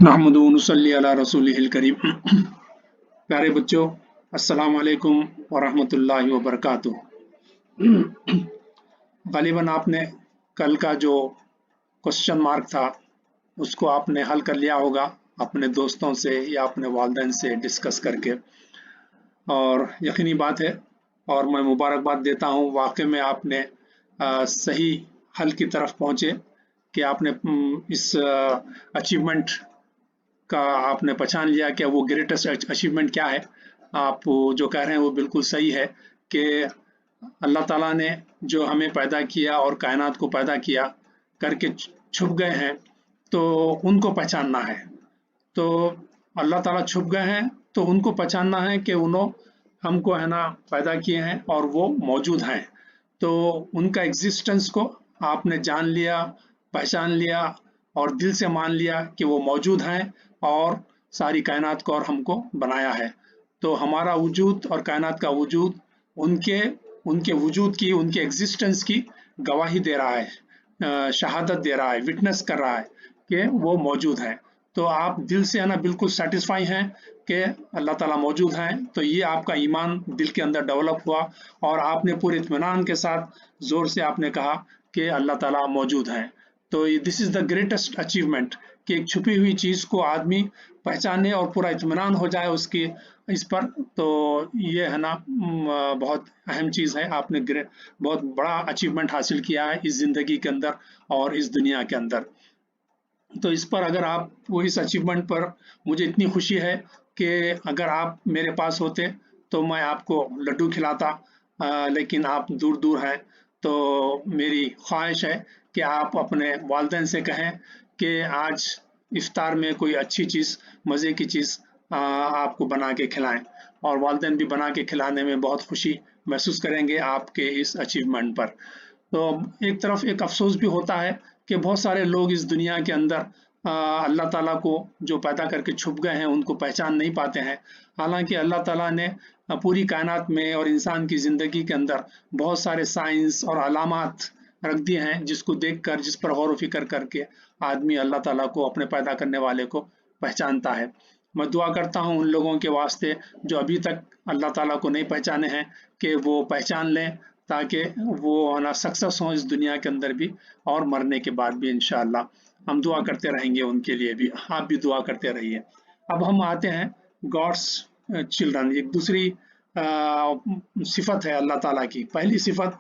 नहमदुहु व नसल्ली अला रसूलिहिल करीम। प्यारे बच्चों, अस्सलाम वालेकुम व रहमतुल्लाहि व बरकातुहू। गालिबन आपने कल का जो क्वेश्चन मार्क था उसको आपने हल कर लिया होगा अपने दोस्तों से या अपने वालिदैन से डिस्कस करके, और यकीनी बात है और मैं मुबारकबाद देता हूँ, वाकई में आपने सही हल की तरफ पहुँचे कि आपने इस अचीवमेंट का आपने पहचान लिया कि वो ग्रेटेस्ट अचीवमेंट क्या है। आप जो कह रहे हैं वो बिल्कुल सही है कि अल्लाह ताला ने जो हमें पैदा किया और कायनात को पैदा किया करके छुप गए हैं, तो उनको पहचानना है। तो अल्लाह ताला छुप गए हैं तो उनको पहचानना है कि उन्होंने हमको है ना पैदा किए हैं और वो मौजूद हैं। तो उनका एग्जिस्टेंस को आपने जान लिया, पहचान लिया और दिल से मान लिया कि वो मौजूद हैं और सारी कायनात को और हमको बनाया है। तो हमारा वजूद और कायनात का वजूद उनके उनके वजूद की, उनके एग्जिस्टेंस की गवाही दे रहा है, शहादत दे रहा है, विटनेस कर रहा है कि वो मौजूद हैं। तो आप दिल से है ना बिल्कुल सेटिस्फाई हैं कि अल्लाह ताला मौजूद हैं। तो ये आपका ईमान दिल के अंदर डेवलप हुआ और आपने पूरे इत्मीनान के साथ ज़ोर से आपने कहा कि अल्लाह ताला मौजूद हैं। तो this is the greatest achievement कि एक छुपी हुई चीज़ को आदमी पहचाने और पूरा इत्मीनान हो जाए उसकी इस पर। तो ये है ना बहुत अहम चीज़ है। आपने बहुत बड़ा अचीवमेंट हासिल किया है इस ज़िंदगी के अंदर और इस दुनिया के अंदर। तो इस पर अगर आप वो इस अचीवमेंट पर मुझे इतनी खुशी है कि अगर आप मेरे पास होते तो मैं आपको लड्डू खिलाता, लेकिन आप दूर दूर हैं। तो मेरी ख्वाहिश है कि आप अपने वालिदैन से कहें कि आज इफ्तार में कोई अच्छी चीज़, मज़े की चीज़ आपको बना के खिलाएं, और वालिदैन भी बना के खिलाने में बहुत खुशी महसूस करेंगे आपके इस अचीवमेंट पर। तो एक तरफ एक अफसोस भी होता है कि बहुत सारे लोग इस दुनिया के अंदर अल्लाह ताला को जो पैदा करके छुप गए हैं उनको पहचान नहीं पाते हैं। हालांकि अल्लाह ताला ने पूरी कायनात में और इंसान की ज़िंदगी के अंदर बहुत सारे साइंस और अलामात रख दिए हैं जिसको देखकर, जिस पर गौर व फिक्र करके आदमी अल्लाह ताला को, अपने पैदा करने वाले को पहचानता है। मैं दुआ करता हूँ उन लोगों के वास्ते जो अभी तक अल्लाह ताला को नहीं पहचाने हैं कि वो पहचान लें, ताकि वो ना सक्सेस हों इस दुनिया के अंदर भी और मरने के बाद भी। इंशाअल्लाह हम दुआ करते रहेंगे उनके लिए भी, आप भी दुआ करते रहिए। अब हम आते हैं गॉड्स चिल्ड्रन, एक दूसरी सिफत है अल्लाह ताला की। पहली सिफत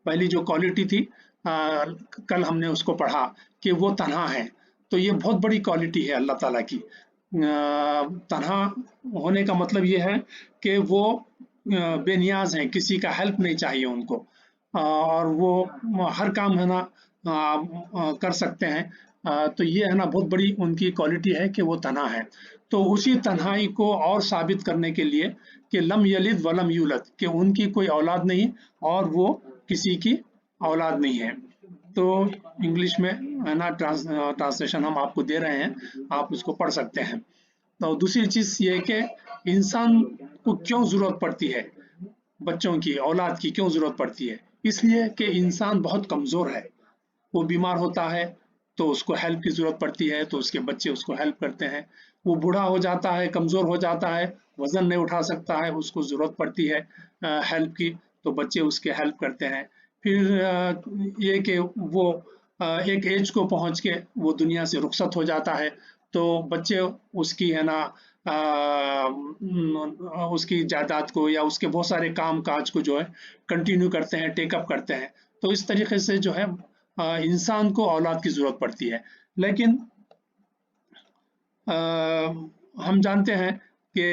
पहली जो क्वालिटी थी, कल हमने उसको पढ़ा कि वो तन्हा है। तो ये बहुत बड़ी क्वालिटी है अल्लाह ताला की। तन्हा होने का मतलब ये है कि वो बेनियाज हैं, किसी का हेल्प नहीं चाहिए उनको, और वो हर काम है ना कर सकते हैं। तो ये है ना बहुत बड़ी उनकी क्वालिटी है कि वो तन्हा है। तो उसी तन्हाई को और साबित करने के लिए कि लम यलिद वलम यूलद, कि उनकी कोई औलाद नहीं और वो किसी की औलाद नहीं है। तो इंग्लिश में है ना ट्रांसलेशन हम आपको दे रहे हैं, आप उसको पढ़ सकते हैं। तो दूसरी चीज़ ये है कि इंसान को क्यों ज़रूरत पड़ती है, बच्चों की, औलाद की क्यों ज़रूरत पड़ती है? इसलिए कि इंसान बहुत कमज़ोर है। वो बीमार होता है तो उसको हेल्प की ज़रूरत पड़ती है, तो उसके बच्चे उसको हेल्प करते हैं। वो बूढ़ा हो जाता है, कमज़ोर हो जाता है, वज़न नहीं उठा सकता है, उसको ज़रूरत पड़ती है हेल्प की, तो बच्चे उसके हेल्प करते हैं। फिर ये कि वो एक एज को पहुंच के वो दुनिया से रुखसत हो जाता है, तो बच्चे उसकी है ना उसकी जायदाद को या उसके बहुत सारे काम काज को जो है कंटिन्यू करते हैं, टेकअप करते हैं। तो इस तरीके से जो है इंसान को औलाद की ज़रूरत पड़ती है। लेकिन हम जानते हैं कि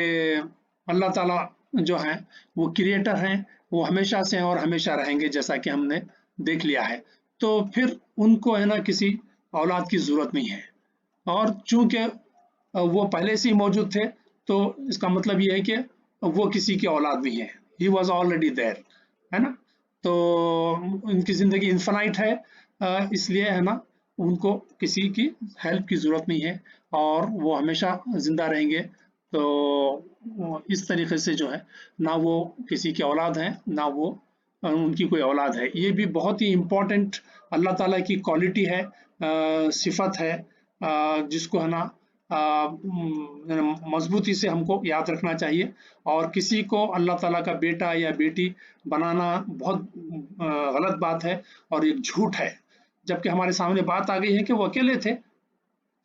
अल्लाह ताला जो हैं वो क्रिएटर हैं, वो हमेशा से हैं और हमेशा रहेंगे, जैसा कि हमने देख लिया है। तो फिर उनको है ना किसी औलाद की ज़रूरत नहीं है, और चूंकि वो पहले से ही मौजूद थे, तो इसका मतलब ये है कि वो किसी की औलाद नहीं है, ही वॉज ऑलरेडी देयर, है ना। तो उनकी ज़िंदगी इन्फिनाइट है, इसलिए है ना उनको किसी की हेल्प की ज़रूरत नहीं है और वो हमेशा ज़िंदा रहेंगे। तो इस तरीके से जो है ना वो किसी की औलाद हैं, ना वो उनकी कोई औलाद है। ये भी बहुत ही इम्पोर्टेंट अल्लाह ताला की क्वालिटी है, सिफत है, जिसको है ना मजबूती से हमको याद रखना चाहिए। और किसी को अल्लाह ताला का बेटा या बेटी बनाना बहुत गलत बात है और एक झूठ है, जबकि हमारे सामने बात आ गई है कि वो अकेले थे,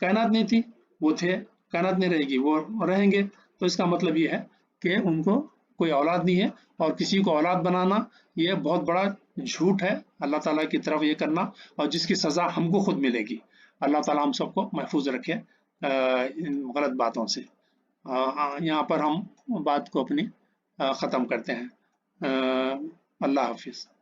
कायनात नहीं थी, वो थे, कायनात नहीं रहेगी, वो रहेंगे। तो इसका मतलब ये है कि उनको कोई औलाद नहीं है, और किसी को औलाद बनाना ये बहुत बड़ा झूठ है अल्लाह ताला की तरफ ये करना, और जिसकी सज़ा हमको खुद मिलेगी। अल्लाह ताला हम सबको महफूज रखे इन गलत बातों से। यहाँ पर हम बात को अपनी ख़त्म करते हैं। अल्लाह हाफिज़।